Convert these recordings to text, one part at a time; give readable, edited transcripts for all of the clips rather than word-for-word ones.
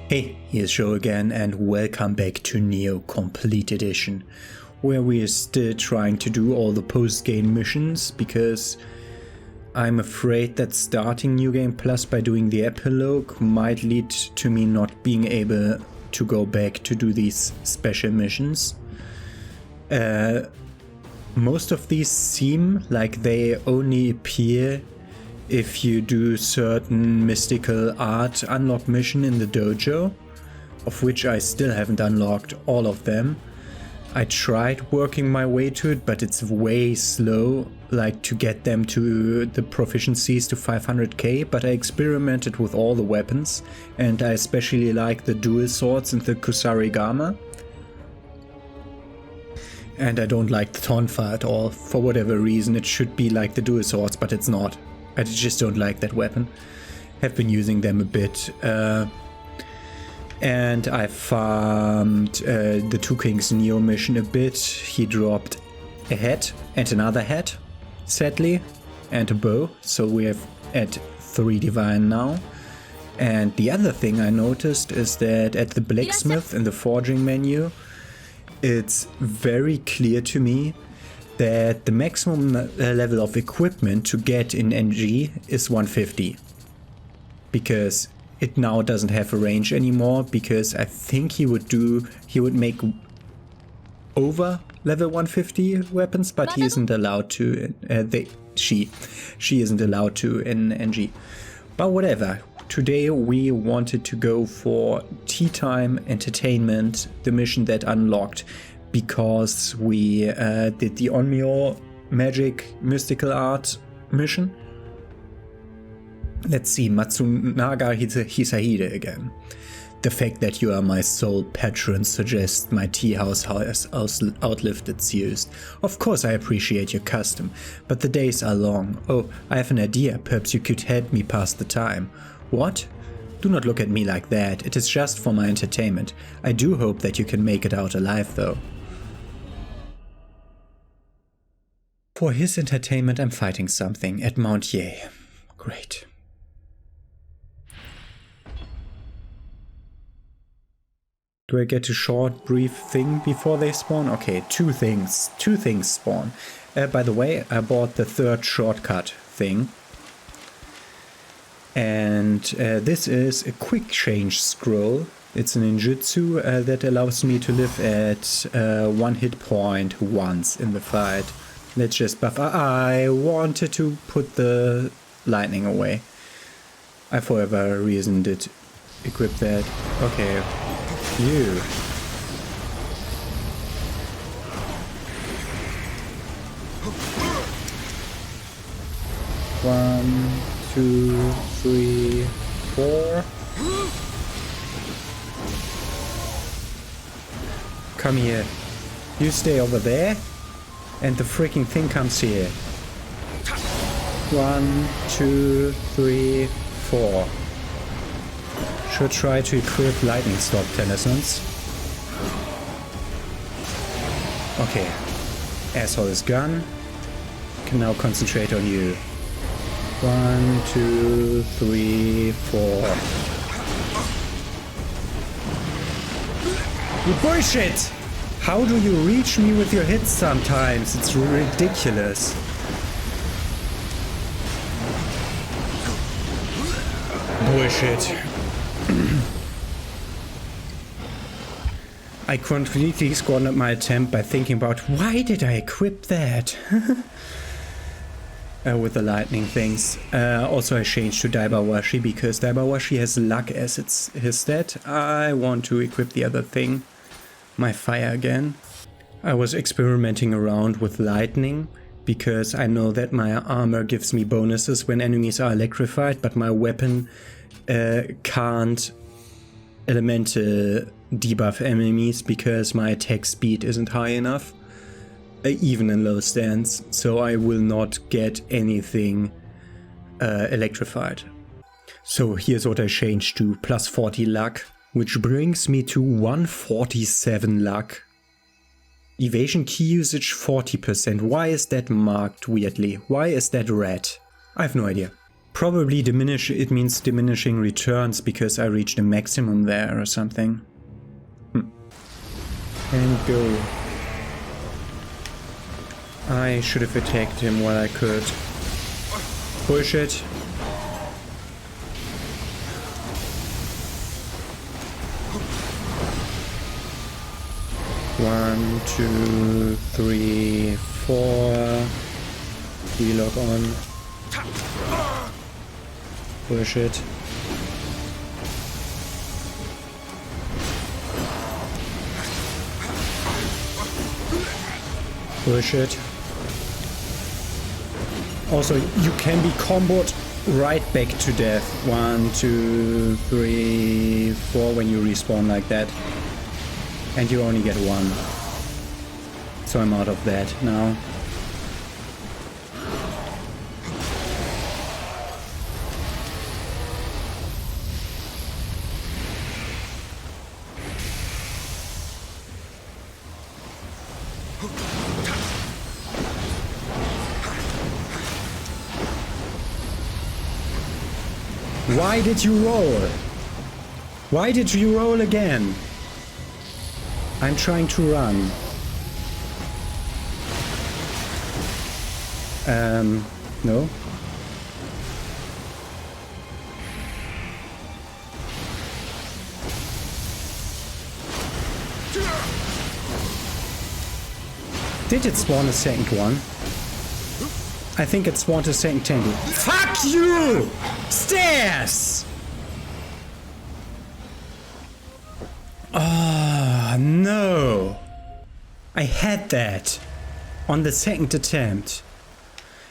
Hey, here's Joe again and welcome back to Nioh Complete Edition, where we are still trying to do all the post-game missions, because I'm afraid that starting New Game Plus by doing the epilogue might lead to me not being able to go back to do these special missions. Most of these seem like they only appear if you do certain mystical art unlock mission in the dojo, of which I still haven't unlocked all of them. I tried working my way to it, but it's way slow, like to get them to the proficiencies to 500k, but I experimented with all the weapons, and I especially like the dual swords and the kusarigama. And I don't like the tonfa at all. For whatever reason, it should be like the dual swords, but it's not. I just don't like that weapon. Have been using them a bit. And I farmed the Two Kings Nioh mission a bit. He dropped a hat and another hat, sadly, and a bow. So we have at 3 divine now. And the other thing I noticed is that at the blacksmith in the forging menu, it's very clear to me that the maximum level of equipment to get in NG is 150, because it now doesn't have a range anymore, because I think he would make over level 150 weapons, but he isn't allowed to, she isn't allowed to in NG. But whatever, today we wanted to go for Tea Time Entertainment, the mission that unlocked, because we did the Onmyo Magic Mystical Art mission. Let's see, Matsunaga Hisahide again. The fact that you are my sole patron suggests my tea house has outlived its use. Of course I appreciate your custom, but the days are long. Oh, I have an idea, perhaps you could help me pass the time. What? Do not look at me like that, it is just for my entertainment. I do hope that you can make it out alive though. For his entertainment I'm fighting something at Mount Ye. Great. Do I get a short, brief thing before they spawn? Okay, two things spawn. By the way, I bought the third shortcut thing. And this is a quick change scroll. It's a ninjutsu that allows me to live at 1 hit point once in the fight. Let's just buff. I wanted to put the lightning away. I for whatever reason did equip that. Okay. You. One, 2, 3, 4. Come here. You stay over there, and the freaking thing comes here. 1, 2, 3, 4. Should try to equip lightning storm tennisons. Okay. Asshole is gone. Can now concentrate on you. 1, 2, 3, 4. You bullshit! How do you reach me with your hits sometimes? It's ridiculous. Bullshit. I completely squandered my attempt by thinking about why did I equip that? With the lightning things. Also I changed to Daibawashi because Daibawashi has luck as his stat. I want to equip the other thing. My fire again. I was experimenting around with lightning because I know that my armor gives me bonuses when enemies are electrified, but my weapon can't elemental debuff enemies because my attack speed isn't high enough, even in low stance, so I will not get anything electrified. So here's what I changed to: plus 40 luck, which brings me to 147 luck. Evasion key usage 40%. Why is that marked weirdly? Why is that red? I have no idea. Probably it means diminishing returns because I reached a maximum there or something. And go. I should have attacked him while I could. Bullshit. One, two, three, four. Relock on. Bullshit. Bullshit. Also, you can be comboed right back to death. 1, 2, 3, 4 when you respawn like that. And you only get one. So I'm out of that now. Why did you roll? Why did you roll again? I'm trying to run. No. Did it spawn a second one? I think it spawned a second tangle. Fuck you! Stairs! Oh, no. I had that on the second attempt.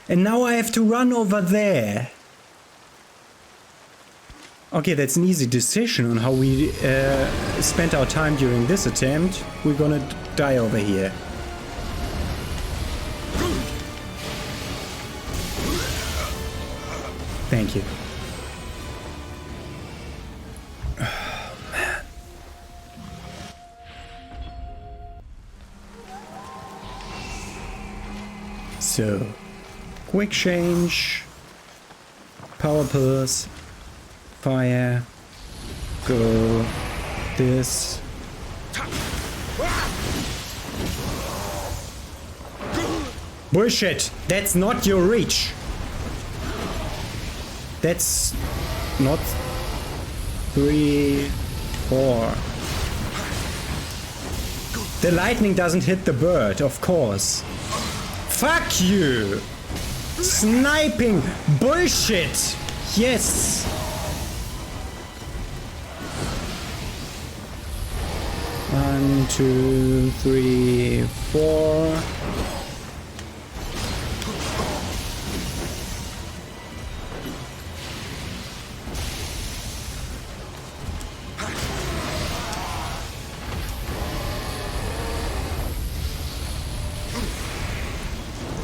And now I have to run over there. Okay, that's an easy decision on how we spent our time during this attempt. We're gonna die over here. Thank you. Oh, man. So, quick change, power pulse, fire, go, this. Bullshit! That's not your reach! That's not 3, 4. The lightning doesn't hit the bird, of course. Fuck you! Sniping bullshit! Yes! One, two, three, 4.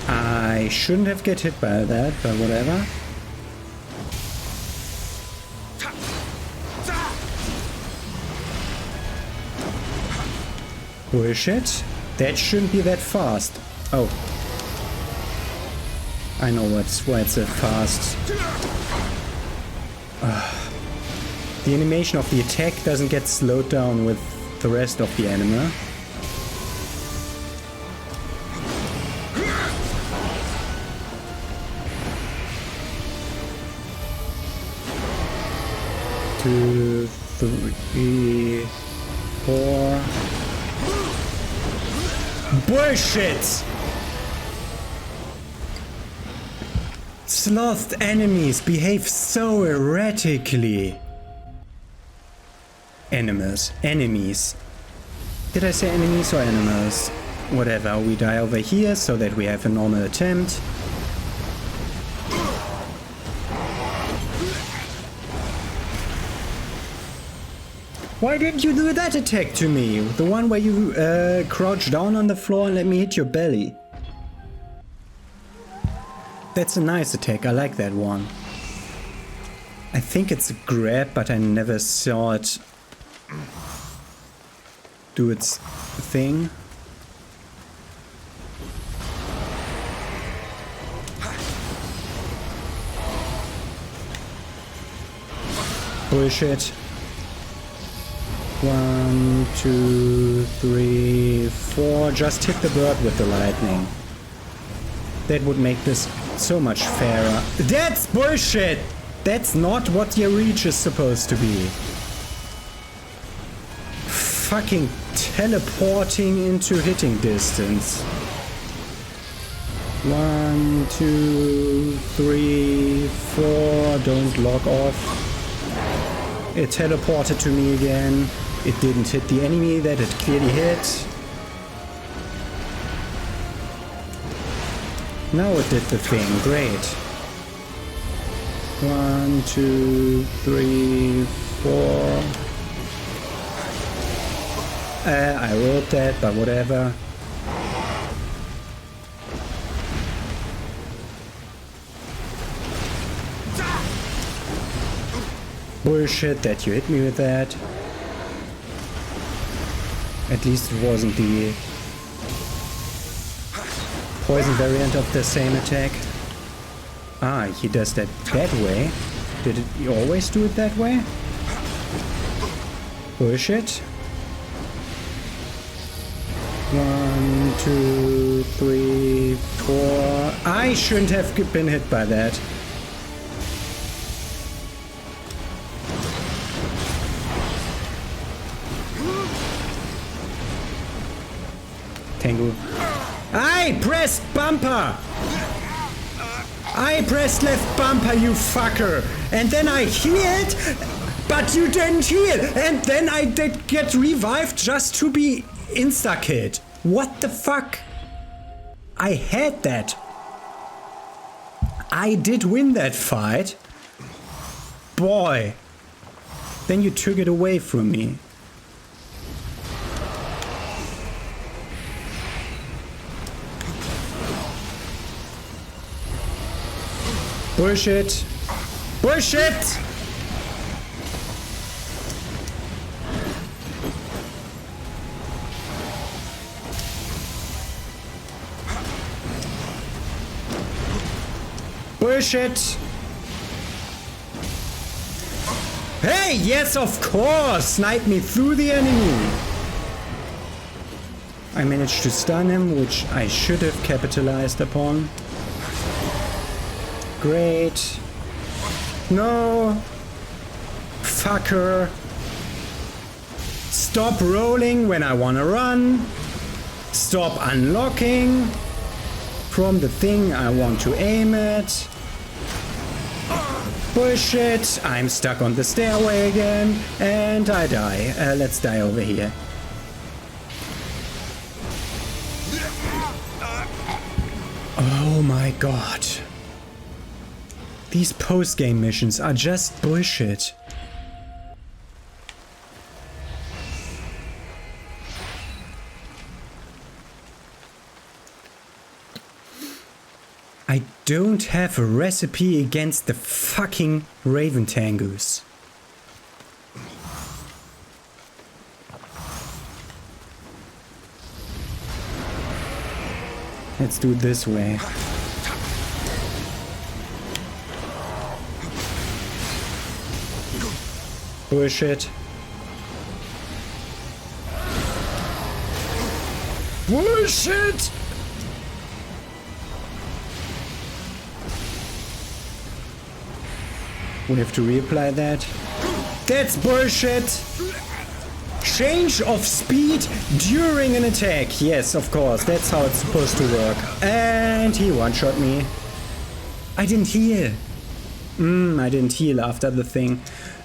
I shouldn't have get hit by that, but whatever. Bullshit. That shouldn't be that fast. Oh. I know why it's that fast. The animation of the attack doesn't get slowed down with the rest of the anime. Two, 3, 4. Bullshit! Slothed enemies behave so erratically. Enemies. Did I say enemies or animals? Whatever, we die over here so that we have a normal attempt. Why didn't you do that attack to me? The one where you crouch down on the floor and let me hit your belly. That's a nice attack, I like that one. I think it's a grab, but I never saw it do its thing. Bullshit. 1, 2, 3, 4. Just hit the bird with the lightning. That would make this so much fairer. That's bullshit! That's not what your reach is supposed to be. Fucking teleporting into hitting distance. 1, 2, 3, 4. Don't log off. It teleported to me again. It didn't hit the enemy that it clearly hit. Now it did the thing. Great. 1, 2, 3, 4. I wrote that, but whatever. Bullshit that you hit me with that. At least it wasn't the poison variant of the same attack. Ah, he does that way. Did he always do it that way? Bullshit. 1, 2, 3, 4. I shouldn't have been hit by that. Tango. I pressed bumper! I pressed left bumper, you fucker! And then I healed, but you didn't heal! And then I did get revived just to be insta-killed. What the fuck? I had that. I did win that fight. Boy. Then you took it away from me. Bullshit. Bullshit! Bullshit! Hey, yes, of course! Snipe me through the enemy! I managed to stun him, which I should have capitalized upon. Great. No. Fucker. Stop rolling when I wanna run. Stop unlocking from the thing I want to aim at. Bullshit. I'm stuck on the stairway again and I die. Let's die over here. Oh my god. These post-game missions are just bullshit. I don't have a recipe against the fucking Raven Tangoos. Let's do it this way. Bullshit. Bullshit! We have to reapply that. That's bullshit! Change of speed during an attack. Yes, of course. That's how it's supposed to work. And he one-shot me. I didn't heal. I didn't heal after the thing.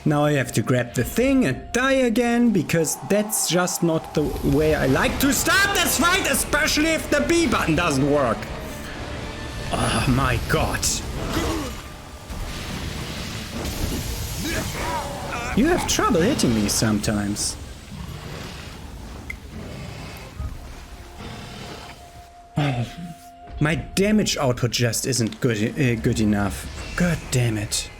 Now I have to grab the thing and die again, because that's just not the way I like to start this fight, especially if the B button doesn't work. Oh my god. You have trouble hitting me sometimes. Oh, my damage output just isn't good enough. God damn it.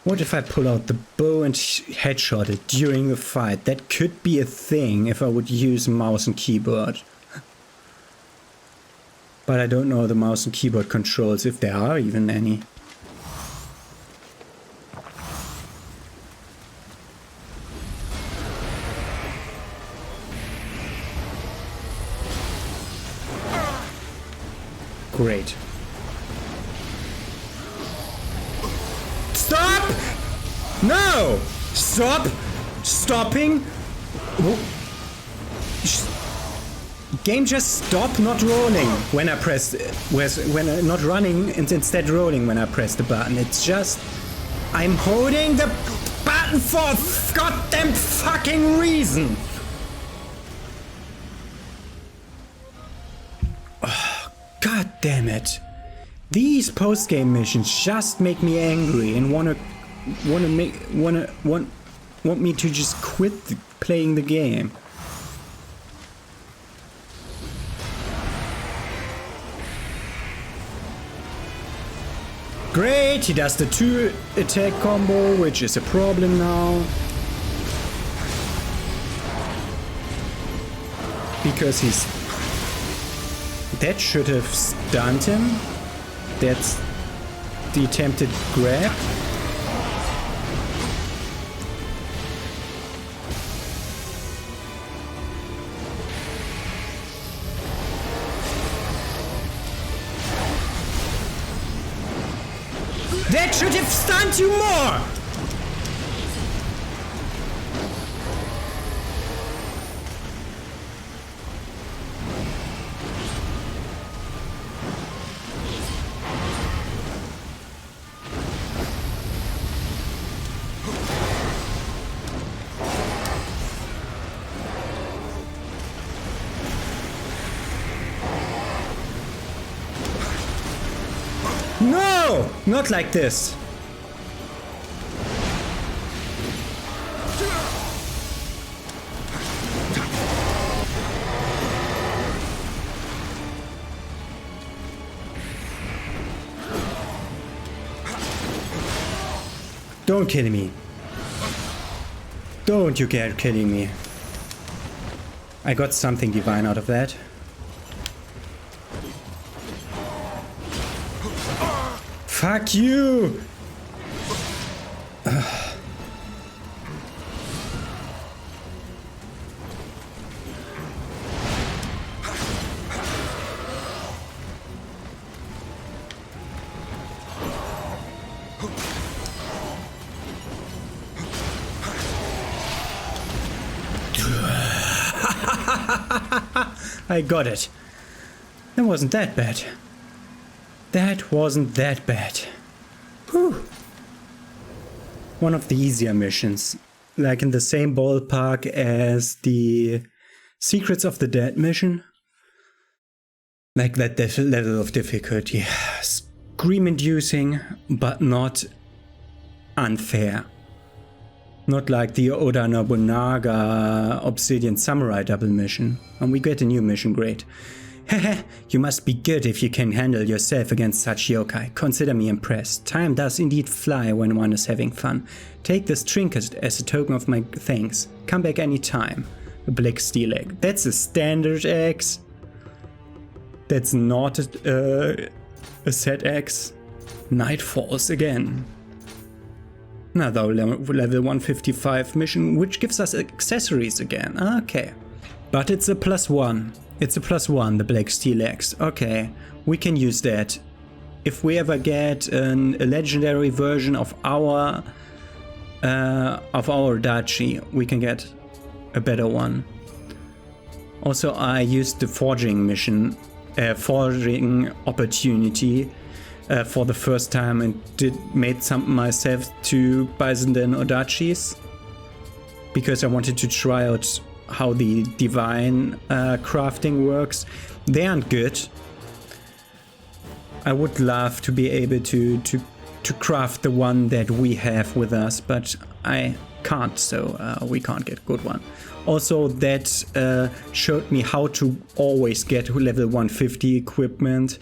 What if I pull out the bow and headshot it during the fight? That could be a thing if I would use mouse and keyboard. But I don't know the mouse and keyboard controls, if there are even any. Great. Stop! No! Stop! Stopping! Game just stop not rolling when I press not running and instead rolling when I press the button. It's just I'm holding the button for a goddamn fucking reason. Oh, God damn it. These post-game missions just make me angry and want me to just quit playing the game. Great, he does the 2 attack combo, which is a problem now. Because he's... That should have stunned him. That's the attempted grab. That should have stunned you more! No! Not like this. Don't kill me. Don't you dare killing me. I got something divine out of that. Fuck you! I got it. That wasn't that bad. That wasn't that bad. Whew. One of the easier missions. Like in the same ballpark as the Secrets of the Dead mission. Like that level of difficulty. Scream-inducing, but not unfair. Not like the Oda Nobunaga Obsidian Samurai double mission. And we get a new mission, great. Hehe, you must be good if you can handle yourself against such yokai. Consider me impressed. Time does indeed fly when one is having fun. Take this trinket as a token of my thanks. Come back anytime. A black steel egg. That's a standard X. That's not a set X. Night falls again. Another level 155 mission, which gives us accessories again. Okay. But it's a +1. It's a +1, the Black Steel Axe. Okay, we can use that. If we ever get a legendary version of our Dachi, we can get a better one. Also, I used the forging mission, forging opportunity for the first time and made some myself 2 Byzantine Odachis because I wanted to try out how the divine crafting works. They aren't good. I would love to be able to craft the one that we have with us, but I can't, so we can't get a good one. Also, that showed me how to always get level 150 equipment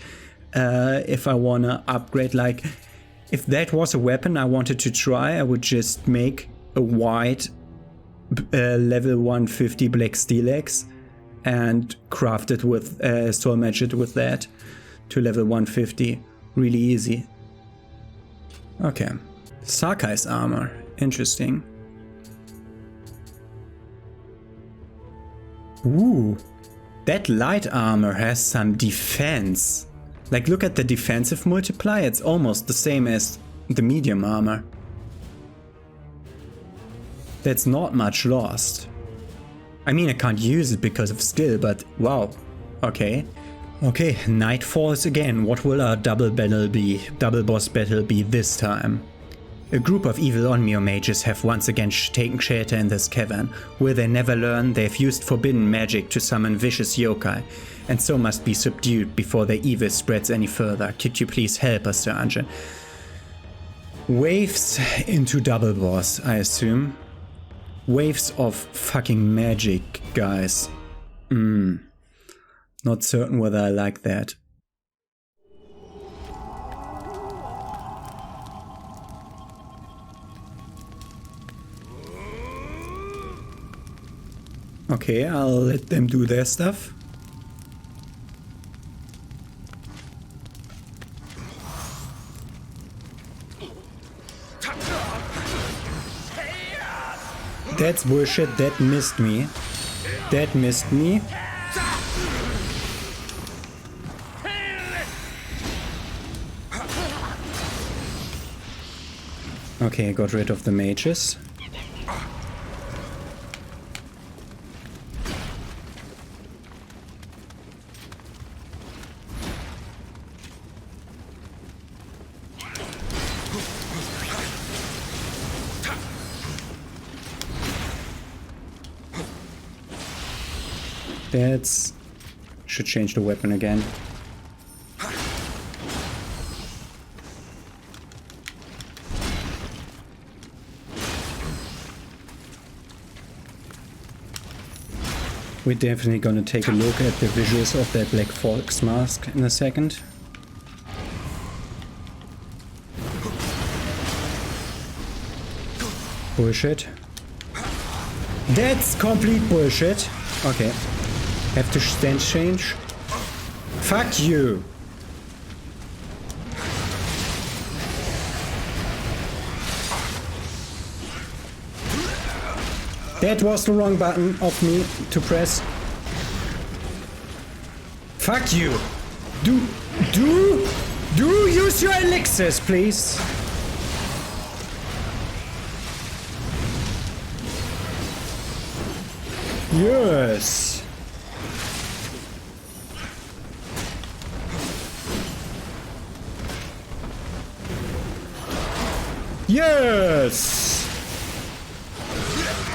if I wanna upgrade. Like, if that was a weapon I wanted to try, I would just make a white level 150 Black Steel Axe and craft it with, soul match it with that to level 150. Really easy. Okay. Sakai's armor. Interesting. Ooh. That light armor has some defense. Like, look at the defensive multiplier. It's almost the same as the medium armor. That's not much lost. I mean, I can't use it because of skill, but wow. Okay. Okay, night falls again. What will our double boss battle be this time? A group of evil Onmyo mages have once again taken shelter in this cavern. Will they never learn? They've used forbidden magic to summon vicious yokai, and so must be subdued before their evil spreads any further. Could you please help us, Sir Anja? Waves into double boss, I assume. Waves of fucking magic, guys. Not certain whether I like that. Okay, I'll let them do their stuff. That's bullshit, that missed me. That missed me. Okay, got rid of the mages. That's... should change the weapon again. We're definitely gonna take a look at the visuals of that Black Fox mask in a second. Bullshit. That's complete bullshit. Okay. Have to stance change. Fuck you! That was the wrong button of me to press. Fuck you! Do use your elixirs, please! Yes! Yes!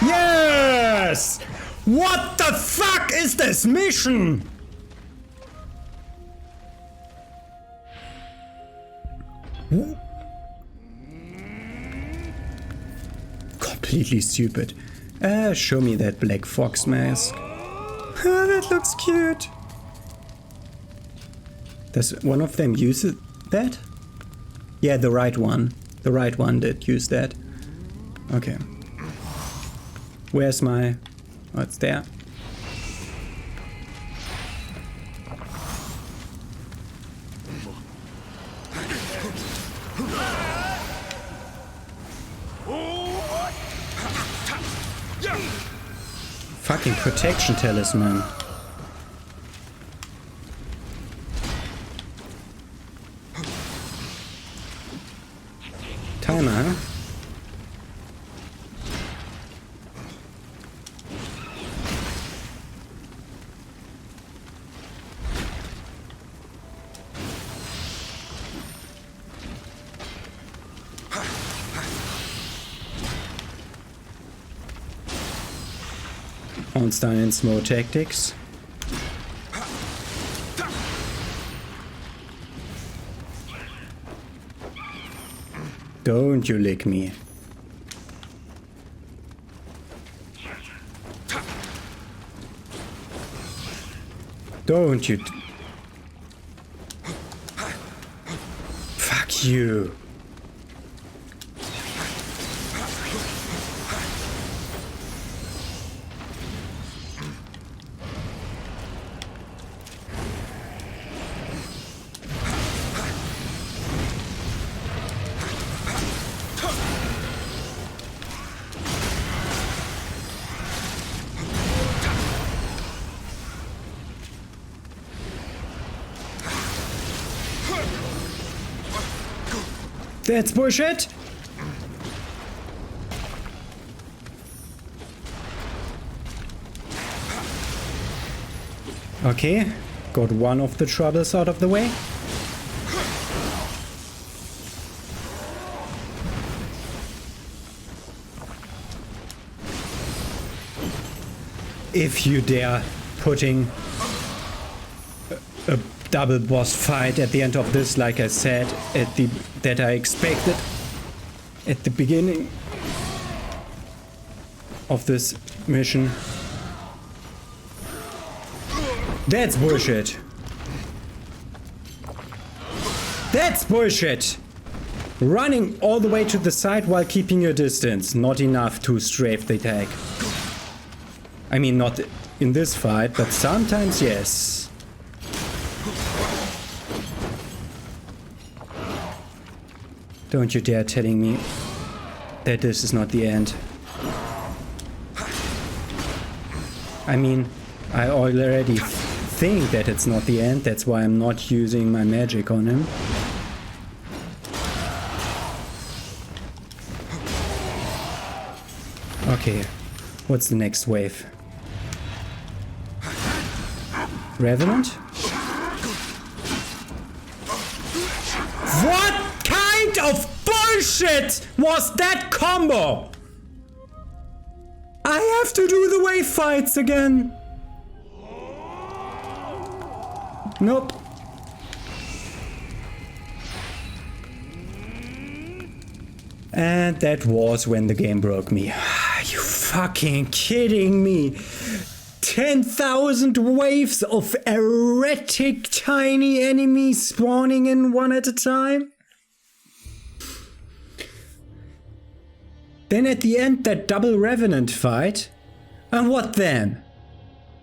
Yes! What the fuck is this mission? Completely stupid. Show me that Black Fox mask. That looks cute. Does one of them use that? Yeah, the right one. The right one did use that. Okay. Where's my... oh, it's there. Fucking protection talisman. Timer, huh? Einstein and Smo tactics. Don't you lick me. Don't you... Fuck you. That's bullshit! Okay, got one of the troubles out of the way. If you dare putting a double boss fight at the end of this, like I said, that I expected at the beginning of this mission. That's bullshit. That's bullshit. Running all the way to the side while keeping your distance. Not enough to strafe the attack. I mean, not in this fight, but sometimes yes. Don't you dare telling me that this is not the end. I mean, I already think that it's not the end. That's why I'm not using my magic on him. Okay, what's the next wave? Revenant? What kind of bullshit was that combo? I have to do the wave fights again. Nope. And that was when the game broke me. Are you fucking kidding me? 10,000 waves of erratic tiny enemies spawning in one at a time? Then at the end, that double Revenant fight. And what then?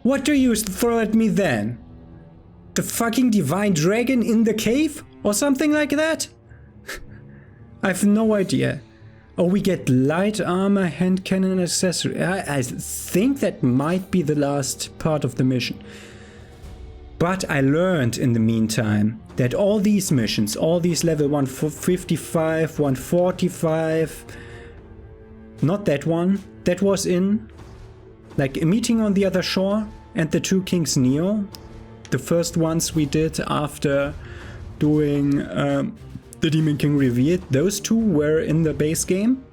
What do you throw at me then? The fucking divine dragon in the cave? Or something like that? I have no idea. Oh, we get light armor, hand cannon accessory. I think that might be the last part of the mission. But I learned in the meantime that all these missions, all these level 155, 145, not that one, that was in like a meeting on the other shore and the Two Kings Nioh. The first ones we did after doing the Demon King Revealed, those two were in the base game.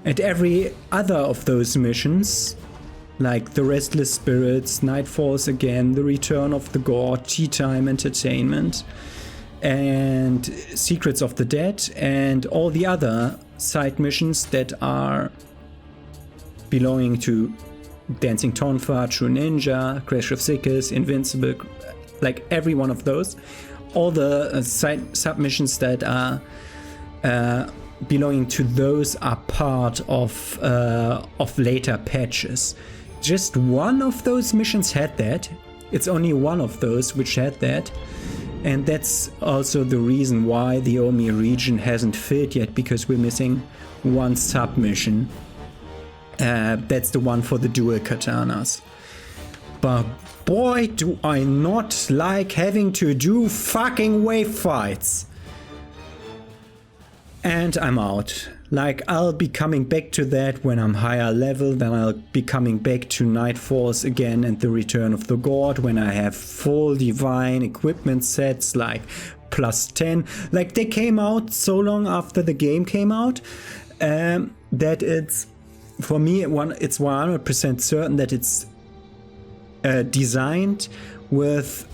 And every other of those missions, like the Restless Spirits, Nightfalls Again, the Return of the God, Tea Time Entertainment, and Secrets of the Dead, and all the other side missions that are belonging to Dancing Tonfa, True Ninja, Crash of Sickles, Invincible, like every one of those. All the side submissions that are belonging to those are part of later patches. Just one of those missions had that. It's only one of those which had that. And that's also the reason why the Omi region hasn't filled yet, because we're missing one submission. That's the one for the dual katanas. But boy, do I not like having to do fucking wave fights. And I'm out. Like, I'll be coming back to that when I'm higher level, then I'll be coming back to Nightfalls again and the Return of the God when I have full divine equipment sets like plus 10. Like, they came out so long after the game came out that it's, for me, it's 100% certain that it's designed with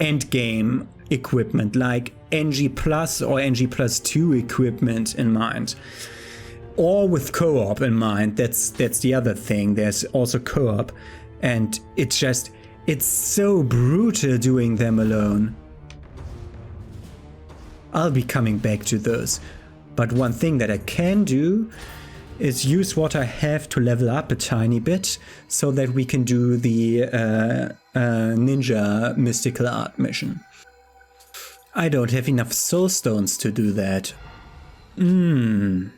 endgame equipment like NG Plus or NG Plus 2 equipment in mind, or with co-op in mind. That's the other thing. There's also co-op, and it's so brutal doing them alone. I'll be coming back to those, but one thing that I can do is use what I have to level up a tiny bit so that we can do the ninja mystical art mission. I don't have enough soul stones to do that. I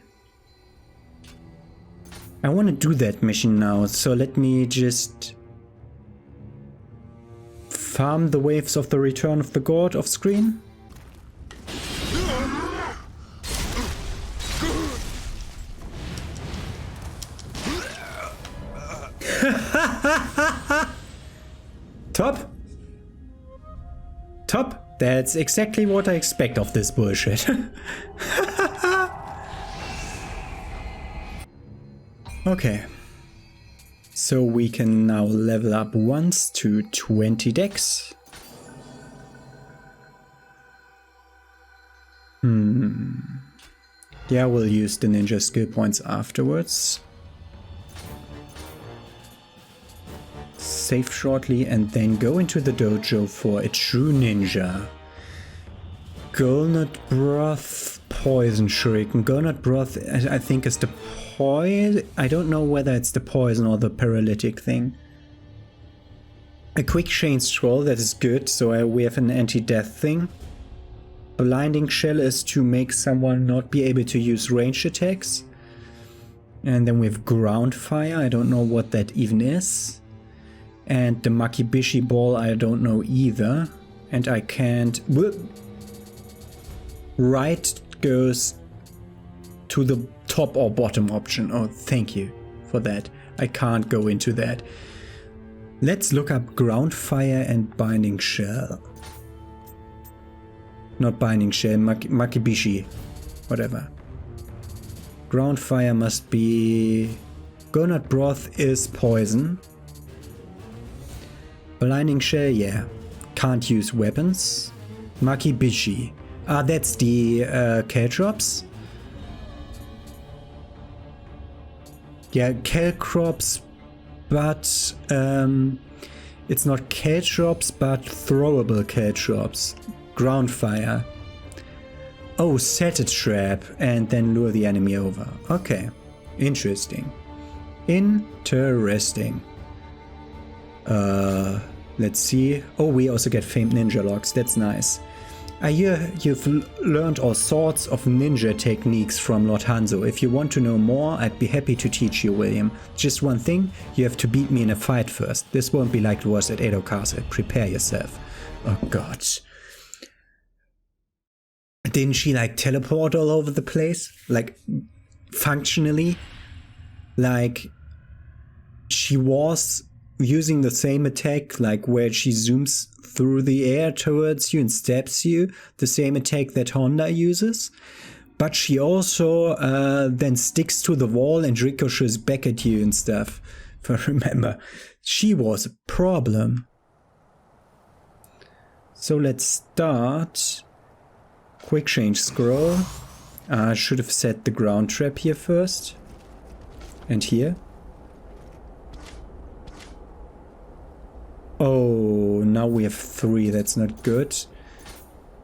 want to do that mission now, so let me just farm the waves of the Return of the God off screen. That's exactly what I expect of this bullshit. Okay. So we can now level up once to 20 decks. Yeah, we'll use the ninja skill points afterwards. Save shortly and then go into the dojo for a true ninja. Gulnut Broth, Poison Shuriken. Gulnut Broth, I think, is the poison. I don't know whether it's the poison or the paralytic thing. A quick chain scroll, that is good, so we have an anti-death thing. Blinding Shell is to make someone not be able to use ranged attacks. And then we have Ground Fire, I don't know what that even is. And the Makibishi Ball, I don't know either. And I can't... Right goes to the top or bottom option. Oh, thank you for that. I can't go into that. Let's look up Ground Fire and Binding Shell. Not Binding Shell, Makibishi. Whatever. Ground Fire must be... Gulnut Broth is poison. Blinding Shell, yeah. Can't use weapons. Makibishi. Ah, that's the Caltrops. Yeah, Caltrops, but it's not Caltrops, but throwable Caltrops. Ground Fire. Oh, set a trap and then lure the enemy over. Okay, interesting. Interesting. Let's see. Oh, we also get famed ninja logs. That's nice. I hear you've learned all sorts of ninja techniques from Lord Hanzo. If you want to know more, I'd be happy to teach you, William. Just one thing, you have to beat me in a fight first. This won't be like it was at Edo Castle. Prepare yourself. Oh god. Didn't she like teleport all over the place? Like, functionally? Like, she was using the same attack, like where she zooms through the air towards you and stabs you, the same attack that Honda uses. But she also then sticks to the wall and ricochets back at you and stuff. If I remember, she was a problem. So let's start. Quick change scroll. I should have set the ground trap here first. And here. Oh, now we have 3. That's not good.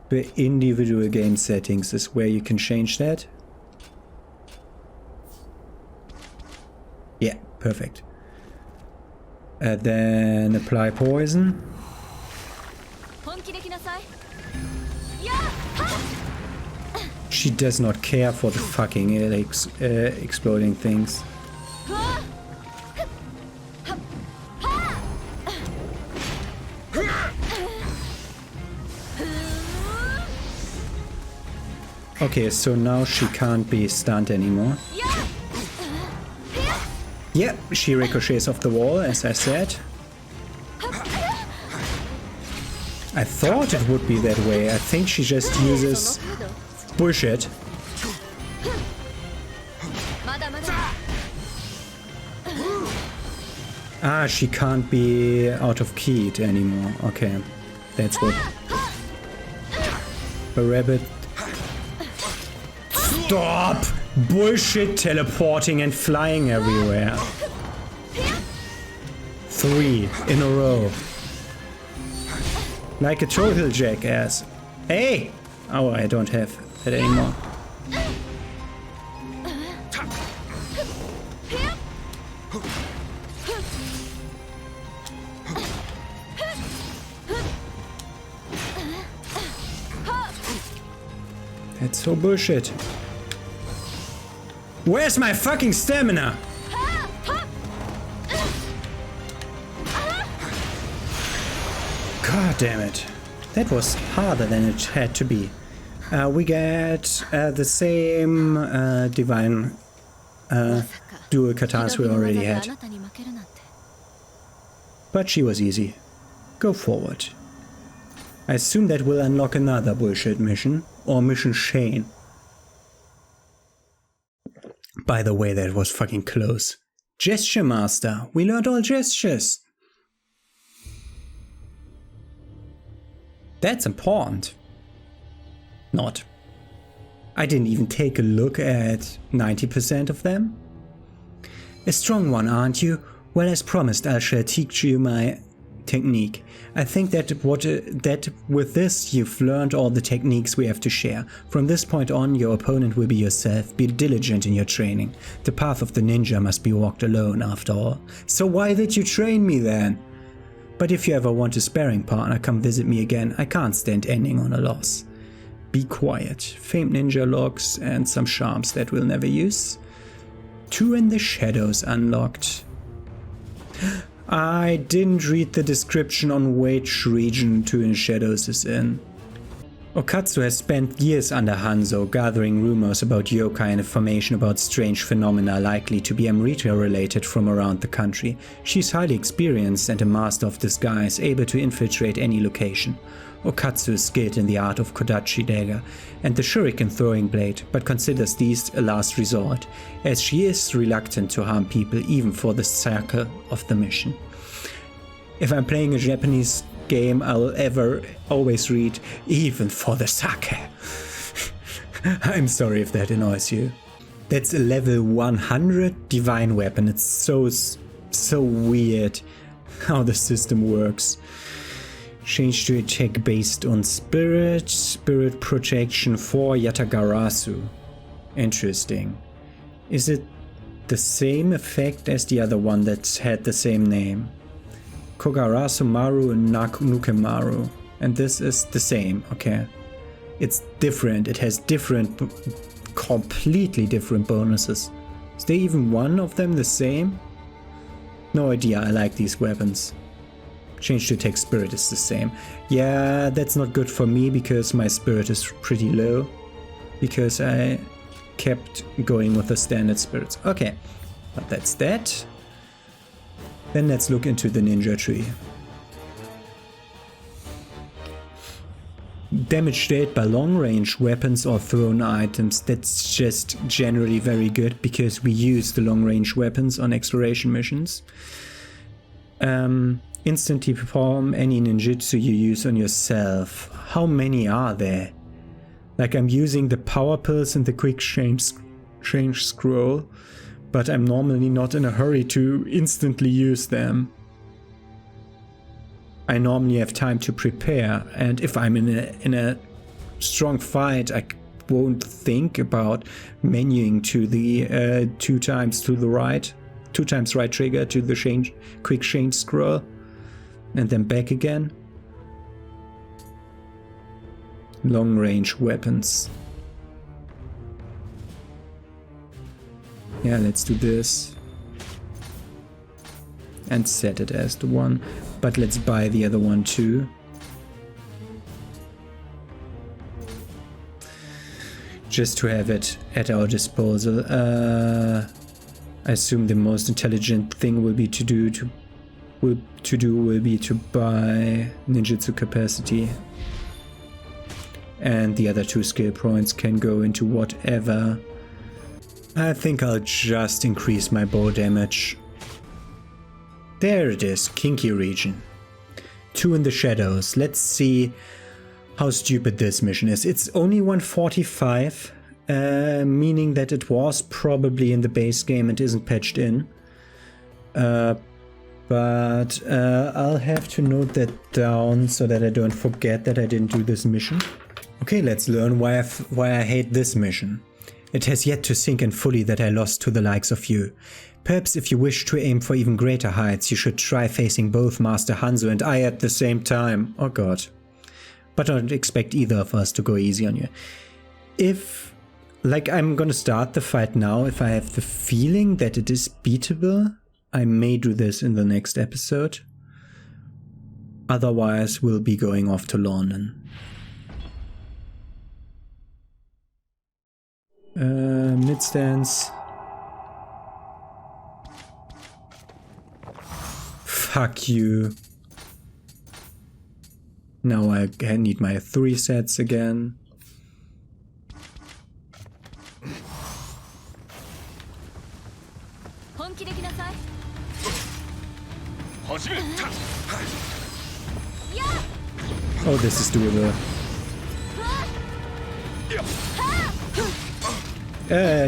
The individual game settings is where you can change that. Yeah, perfect. And then apply poison. She does not care for the fucking exploding things. Okay, so now she can't be stunned anymore. Yeah, she ricochets off the wall, as I said. I thought it would be that way. I think she just uses bullshit. Ah, she can't be out of keyed anymore. Okay, that's what. A rabbit. Stop! Bullshit teleporting and flying everywhere. 3 in a row. Like a total jackass. Hey! Oh, I don't have that anymore. That's so bullshit. Where's my fucking stamina? God damn it. That was harder than it had to be. We get the same divine dual katanas we already had. But she was easy. Go forward. I assume that will unlock another bullshit mission, or mission chain. By the way, that was fucking close. Gesture Master. We learned all gestures. That's important. Not. I didn't even take a look at 90% of them. A strong one, aren't you? Well, as promised, I shall teach you my technique. I think that with this you've learned all the techniques we have to share. From this point on, your opponent will be yourself. Be diligent in your training. The path of the ninja must be walked alone, after all. So why did you train me then? But if you ever want a sparring partner, come visit me again. I can't stand ending on a loss. Be quiet. Famed ninja logs and some charms that we'll never use. 2 in the shadows unlocked. I didn't read the description on which region 2 in Shadows is in. Okatsu has spent years under Hanzo gathering rumors about yokai and information about strange phenomena likely to be Amrita related from around the country. She's highly experienced and a master of disguise, able to infiltrate any location. Okatsu is skilled in the art of Kodachi dagger and the shuriken throwing blade, but considers these a last resort, as she is reluctant to harm people even for the circle of the mission. If I'm playing a Japanese game, I'll always read, even for the sake. I'm sorry if that annoys you. That's a level 100 divine weapon. It's so weird how the system works. Change to attack based on spirit projection for Yatagarasu. Interesting. Is it the same effect as the other one that had the same name? Kogarasu Maru and Nukemaru. And this is the same, okay. It's different, it has completely different bonuses. Is there even one of them the same? No idea, I like these weapons. Change to attack spirit is the same. Yeah, that's not good for me because my spirit is pretty low. Because I kept going with the standard spirits. Okay, but that's that. Then let's look into the ninja tree. Damage dealt by long-range weapons or thrown items. That's just generally very good because we use the long-range weapons on exploration missions. Instantly perform any ninjutsu you use on yourself. How many are there? Like, I'm using the power pills and the quick change scroll, but I'm normally not in a hurry to instantly use them. I normally have time to prepare, and if I'm in a strong fight, I won't think about menuing to the 2 times to the right, 2 times right trigger to the quick change scroll. And then back again. Long range weapons. Yeah, let's do this. And set it as the one. But let's buy the other one too. Just to have it at our disposal. I assume the most intelligent thing will be to buy ninjutsu capacity, and the other 2 skill points can go into whatever. I think I'll just increase my bow damage. There it is, kinky region. 2 in the shadows. Let's see how stupid this mission is. It's only 145, meaning that it was probably in the base game and isn't patched in. But I'll have to note that down so that I don't forget that I didn't do this mission. Okay, let's learn why I hate this mission. It has yet to sink in fully that I lost to the likes of you. Perhaps if you wish to aim for even greater heights, you should try facing both Master Hanzo and I at the same time. Oh god. But I don't expect either of us to go easy on you. I'm gonna start the fight now, if I have the feeling that it is beatable, I may do this in the next episode. Otherwise, we'll be going off to London. Mid stance. Fuck you. Now I need my 3 sets again. Oh, this is doable.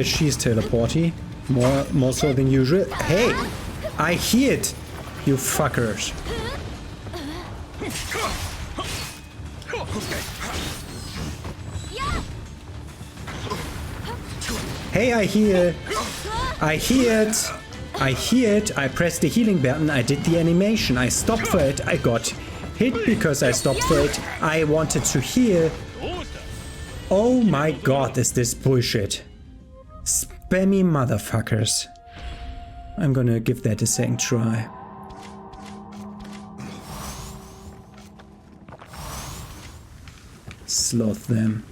She's teleporty. More so than usual. Hey! I hear it! You fuckers. Hey, I hear it! I hear it! I hear it! I pressed the healing button, I did the animation, I stopped for it, I got hit because I stopped for it, I wanted to heal. Oh my god, is this bullshit. Spammy motherfuckers. I'm gonna give that a second try. Sloth them.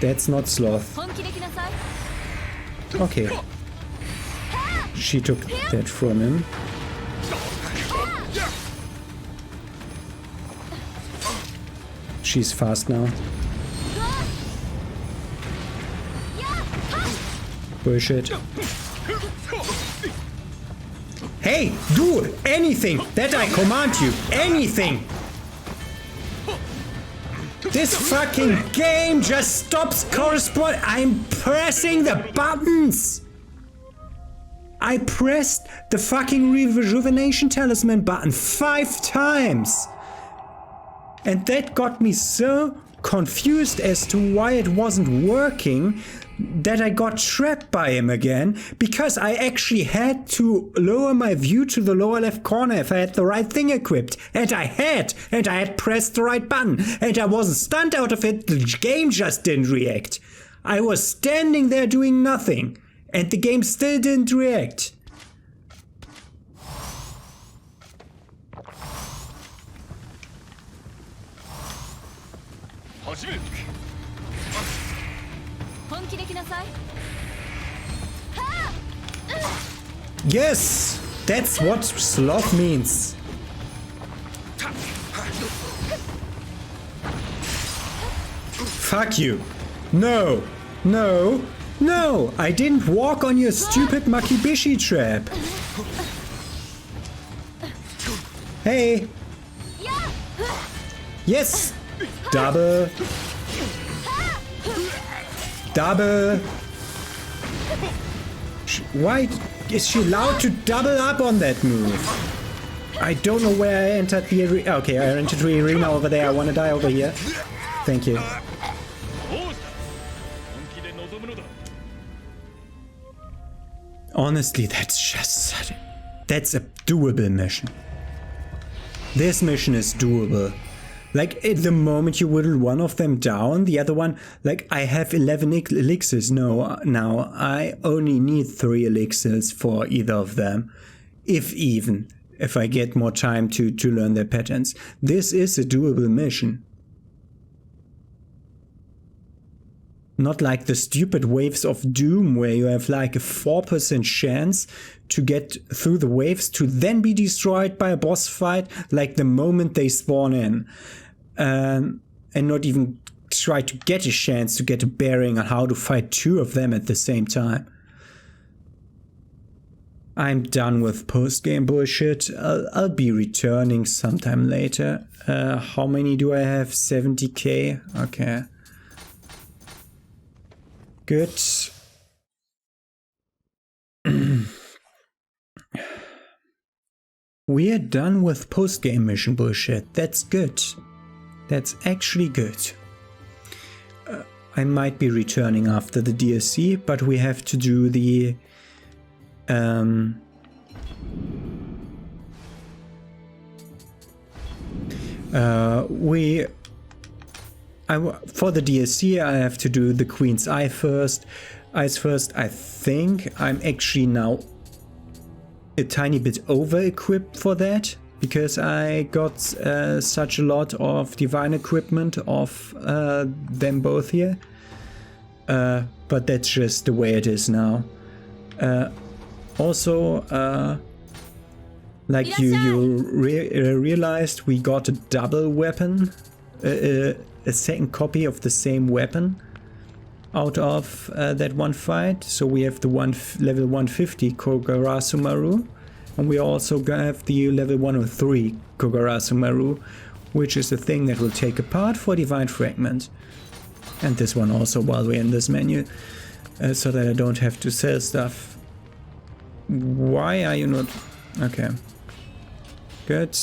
That's not sloth. Okay. She took that from him. She's fast now. Bullshit. Hey, do anything that I command you. Anything. This fucking game just stops corresponding. I'm pressing the buttons. I pressed the fucking rejuvenation talisman button 5 times. And that got me so confused as to why it wasn't working that I got trapped by him again, because I actually had to lower my view to the lower left corner if I had the right thing equipped. And I had pressed the right button, and I wasn't stunned out of it, the game just didn't react. I was standing there doing nothing, and the game still didn't react. Yes! That's what sloth means. Fuck you. No. No. No! I didn't walk on your stupid Makibishi trap. Hey! Yes! Double! Double! Why is she allowed to double up on that move? I don't know where I entered the arena. Okay, I entered the arena over there. I want to die over here. Thank you. Honestly, that's a doable mission. This mission is doable. Like, at the moment you whittle one of them down, the other one, like, I have 11 elixirs. No, now I only need 3 elixirs for either of them. If I get more time to learn their patterns. This is a doable mission. Not like the stupid waves of doom where you have like a 4% chance to get through the waves to then be destroyed by a boss fight like the moment they spawn in. And not even try to get a chance to get a bearing on how to fight 2 of them at the same time. I'm done with post-game bullshit. I'll be returning sometime later. How many do I have? 70k? Okay. Good. We're done with post-game mission bullshit. That's good. That's actually good. I might be returning after the DLC, but we have to do the... for the DLC, I have to do the Queen's Eyes first. I think I'm actually now a tiny bit over-equipped for that, because I got such a lot of divine equipment of them both here. But that's just the way it is now. Also, I for the DLC, I have to do the Queen's Eye first. I think I'm actually now a tiny bit over-equipped for that, because I got such a lot of divine equipment of them both here. But that's just the way it is now. Also, for the DLC, I have to do the Queen's Eye first. I think I'm actually now a tiny bit over-equipped for that, because I got such a lot of divine equipment of them both here. But that's just the way it is now. Like you realized we got a double weapon, a second copy of the same weapon out of that one fight. So we have the level 150 Kogarasu Maru, and we also have the level 103 Kogarasu Maru, which is the thing that will take apart for Divine Fragment. And this one also while we're in this menu, so that I don't have to sell stuff. Why are you not... Okay. Good.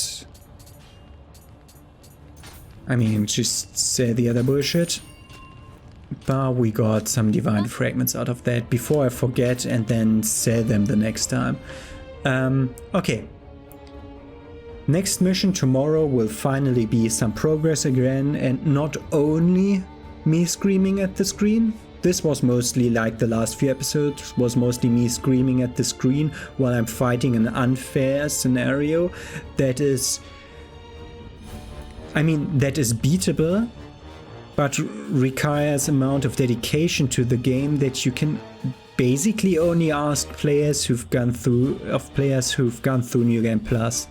I mean, just say the other bullshit. But we got some divine fragments out of that before I forget and then sell them the next time. Okay. Next mission tomorrow will finally be some progress again, and not only me screaming at the screen. This was mostly like the last few episodes, was mostly me screaming at the screen while I'm fighting an unfair scenario that is... I mean, that is beatable, but requires amount of dedication to the game that you can basically only ask players who've gone through New Game Plus.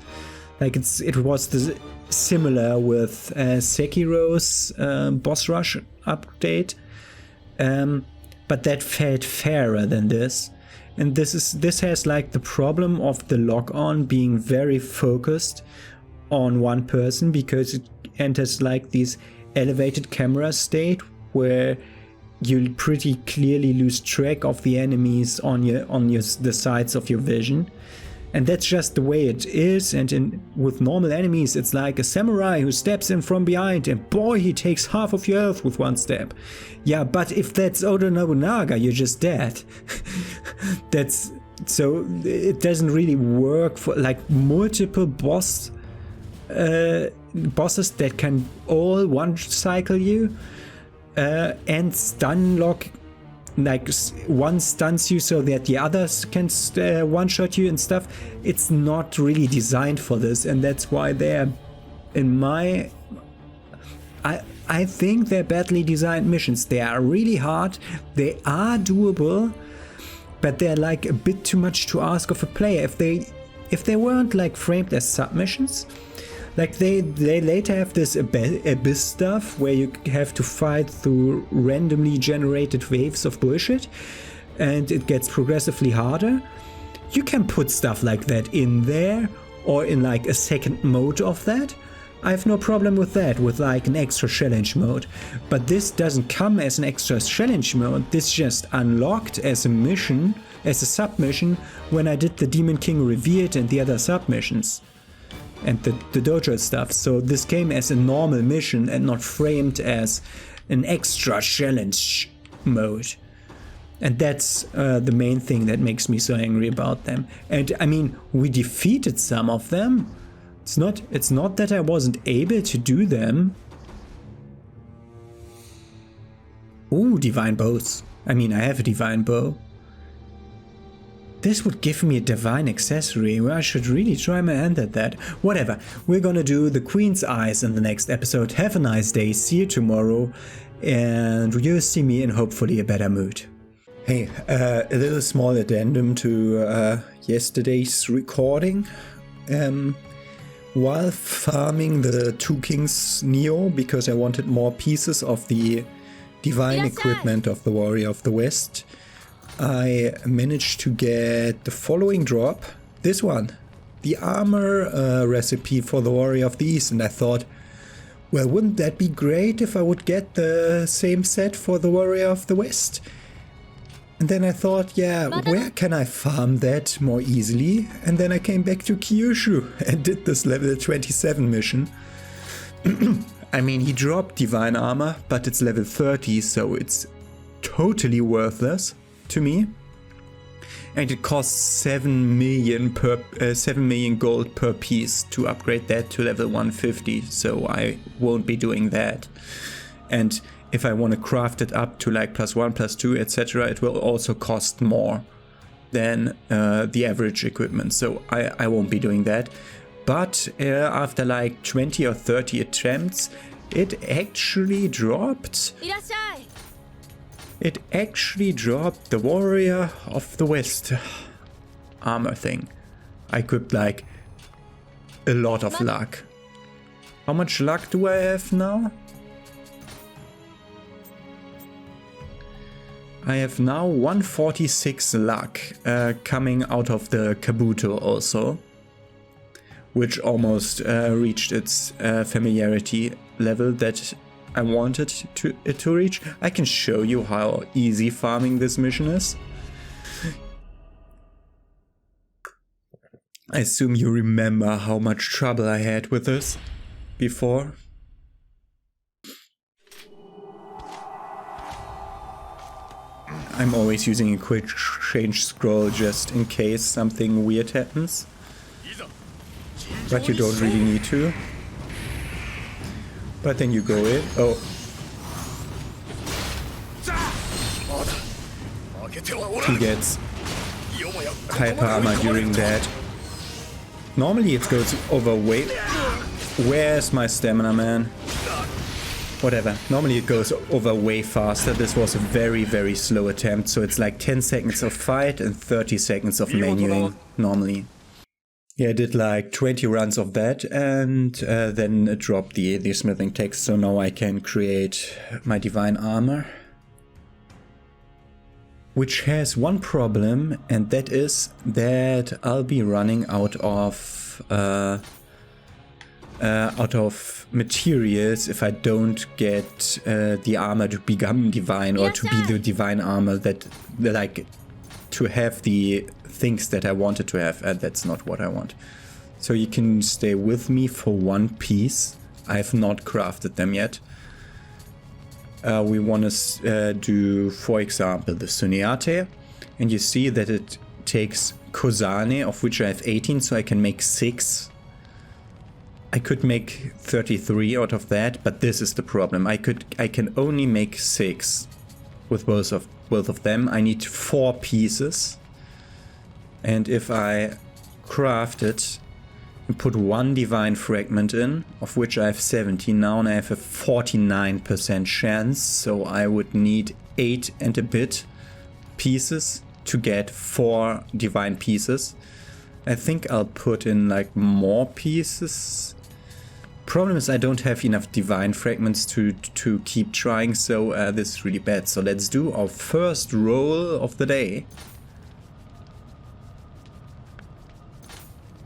Like it was similar with Sekiro's boss rush update, but that felt fairer than this. And this has like the problem of the lock-on being very focused on one person, because it enters like this elevated camera state where you pretty clearly lose track of the enemies on the sides of your vision. And that's just the way it is. And with normal enemies, it's like a samurai who steps in from behind and boy, he takes half of your health with one step. Yeah, but if that's Oda Nobunaga, you're just dead. So it doesn't really work for like multiple bosses that can all one cycle you and stun lock. Like one stuns you so that the others can one-shot you and stuff. It's not really designed for this, and that's why they're I think they're badly designed missions. They are really hard, they are doable, but they're like a bit too much to ask of a player. If they weren't like framed as submissions, like they later have this abyss stuff where you have to fight through randomly generated waves of bullshit and it gets progressively harder. You can put stuff like that in there, or in like a second mode of that. I have no problem with that, with like an extra challenge mode. But this doesn't come as an extra challenge mode. This just unlocked as a mission, as a submission, when I did the Demon King Revered and the other submissions. And the dojo stuff. So this came as a normal mission and not framed as an extra challenge mode. And that's the main thing that makes me so angry about them. And I mean, we defeated some of them. It's not that I wasn't able to do them. Ooh, divine bows. I mean, I have a divine bow. This would give me a divine accessory. Well, I should really try my hand at that. Whatever. We're gonna do the Queen's Eyes in the next episode. Have a nice day. See you tomorrow. And you'll see me in hopefully a better mood. Hey, a little small addendum to yesterday's recording. While farming the Two Kings Nioh, because I wanted more pieces of the divine equipment of the Warrior of the West, I managed to get the following drop. This one, the armor recipe for the Warrior of the East, and I thought, well, wouldn't that be great if I would get the same set for the Warrior of the West? And then I thought, yeah, where can I farm that more easily? And then I came back to Kyushu and did this level 27 mission. I mean, he dropped divine armor, but it's level 30, so it's totally worthless to me, and it costs 7 million gold per piece to upgrade that to level 150, so I won't be doing that. And if I want to craft it up to like +1, +2, etc., it will also cost more than the average equipment, so I won't be doing that. But after like 20 or 30 attempts, it actually dropped. It actually dropped the Warrior of the West armor thing. I equipped like a lot of luck. How much luck do I have now? I have now 146 luck coming out of the Kabuto also, which almost reached its familiarity level that I wanted it to reach. I can show you how easy farming this mission is. I assume you remember how much trouble I had with this before. I'm always using a quick change scroll just in case something weird happens. But you don't really need to. But then you go in. Oh. He gets hyper armor during that. Normally it goes over way... Where's my stamina, man? Whatever. Normally it goes over way faster. This was a very, very slow attempt. So it's like 10 seconds of fight and 30 seconds of menuing normally. Yeah, I did like 20 runs of that and then it dropped the smithing text. So now I can create my divine armor. Which has one problem, and that is that I'll be running out of materials if I don't get the armor to become divine, or to be the divine armor that, like, to have the things that I wanted to have, and that's not what I want. So you can stay with me for one piece. I have not crafted them yet. We want to do, for example, the Suneate, and you see that it takes Kozane, of which I have 18, so I can make 6. I could make 33 out of that, but this is the problem. I can only make 6 with both of them. I need 4 pieces, and if I craft it and put 1 divine fragment in, of which I have 17 now, and I have a 49% chance, so I would need 8 and a bit pieces to get 4 divine pieces. I think I'll put in like more pieces. Problem is I don't have enough divine fragments to keep trying, so this is really bad. So let's do our first roll of the day.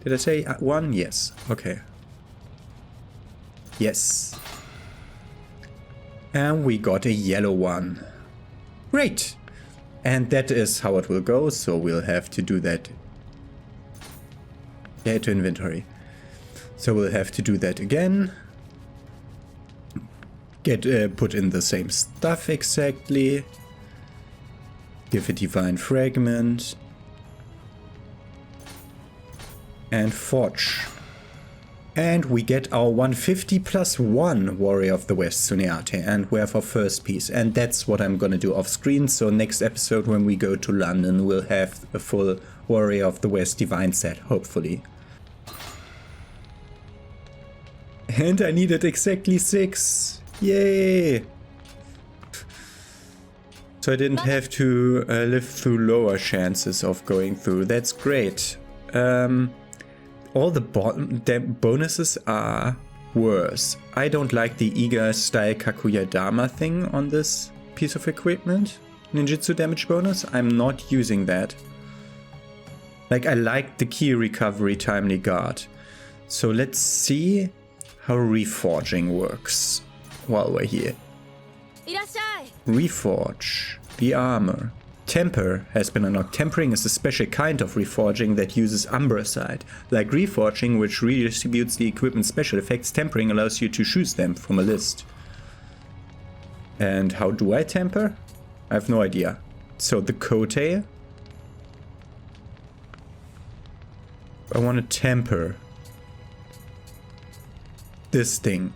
Did I say 1? Yes. Okay. Yes. And we got a yellow one. Great. And that is how it will go, so we'll have to do that. Yeah, to inventory. So we'll have to do that again. Put in the same stuff exactly. Give a divine fragment. And forge. And we get our 150 plus 1 Warrior of the West Suneate, and we have our first piece. And that's what I'm gonna do off screen, so next episode when we go to London we'll have a full Warrior of the West divine set, hopefully. And I needed exactly 6. Yay! So I didn't have to live through lower chances of going through. That's great. All the bonuses are worse. I don't like the Iga style Kakuya Dama thing on this piece of equipment. Ninjutsu damage bonus. I'm not using that. Like, I like the key recovery timely guard. So let's see how reforging works while we're here. Reforge the armor. Temper has been unlocked. Tempering is a special kind of reforging that uses Umbracide. Like reforging, which redistributes the equipment's special effects, tempering allows you to choose them from a list. And how do I temper? I have no idea. So the Koei. I want to temper this thing.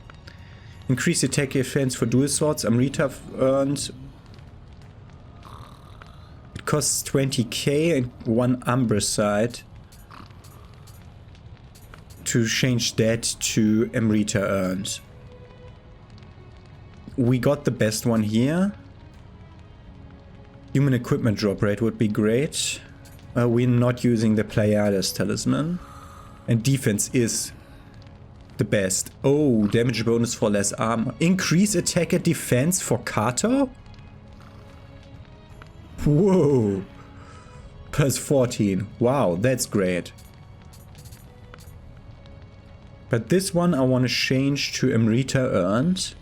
Increase attack defense for dual swords. Amrita earned. It costs 20k and 1 Umbracide to change that to Amrita earned. We got the best one here. Human equipment drop rate would be great. We're not using the Pleiades talisman. And defense is the best. Oh, damage bonus for less armor. Increase attack and defense for Kato? Whoa. Plus 14. Wow, that's great. But this one I want to change to Amrita earned.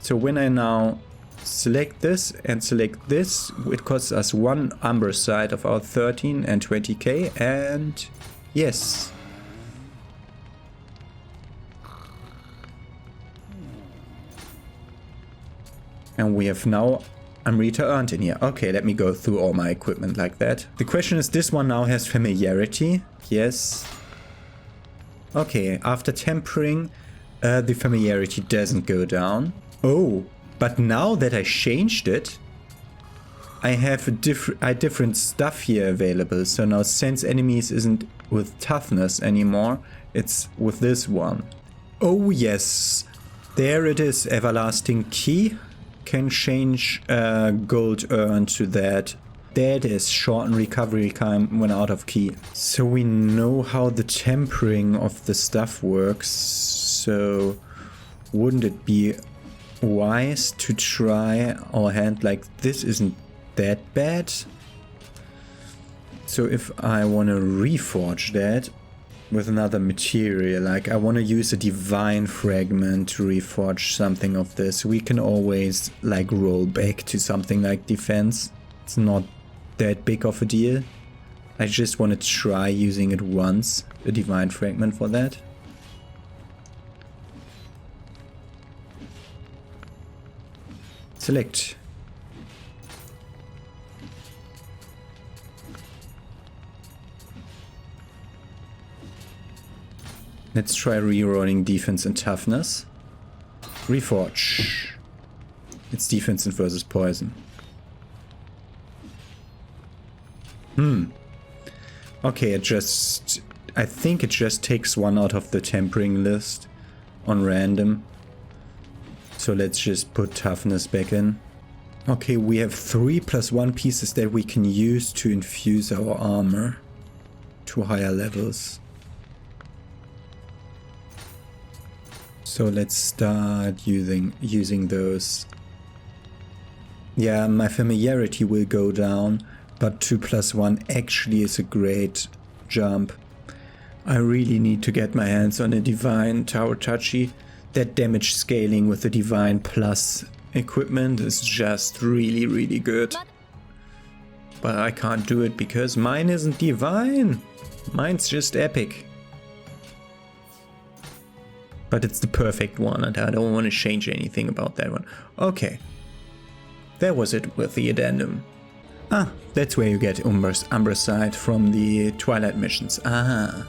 So when I now select this and select this, it costs us 1 Umber side of our 13 and 20k, and yes. And we have now Amrita earned in here. Okay, let me go through all my equipment like that. The question is, this one now has familiarity. Yes. Okay, after tempering, the familiarity doesn't go down. Oh, but now that I changed it, I have a different stuff here available. So now sense enemies isn't with toughness anymore. It's with this one. Oh yes, there it is. Everlasting key. Can change gold earned to that. There it is, shorten recovery time when out of key. So we know how the tempering of the stuff works. So wouldn't it be wise to try our hand like this? Isn't that bad? So if I want to reforge that with another material, like I want to use a divine fragment to reforge something of this, we can always like roll back to something like defense. It's not that big of a deal. I just want to try using it once, a divine fragment for that. Select. Let's try rerolling defense and toughness. Reforge. It's defense and versus poison. Okay, I think it just takes one out of the tempering list on random. So let's just put toughness back in. Okay, we have 3+1 pieces that we can use to infuse our armor to higher levels. So let's start using those. Yeah, my familiarity will go down, but 2+1 actually is a great jump. I really need to get my hands on a divine Tower Tachi. That damage scaling with the divine plus equipment is just really, really good. But I can't do it because mine isn't divine. Mine's just epic. But it's the perfect one and I don't want to change anything about that one. Okay. That was it with the addendum. Ah, that's where you get Umber's Side from the Twilight missions. Ah.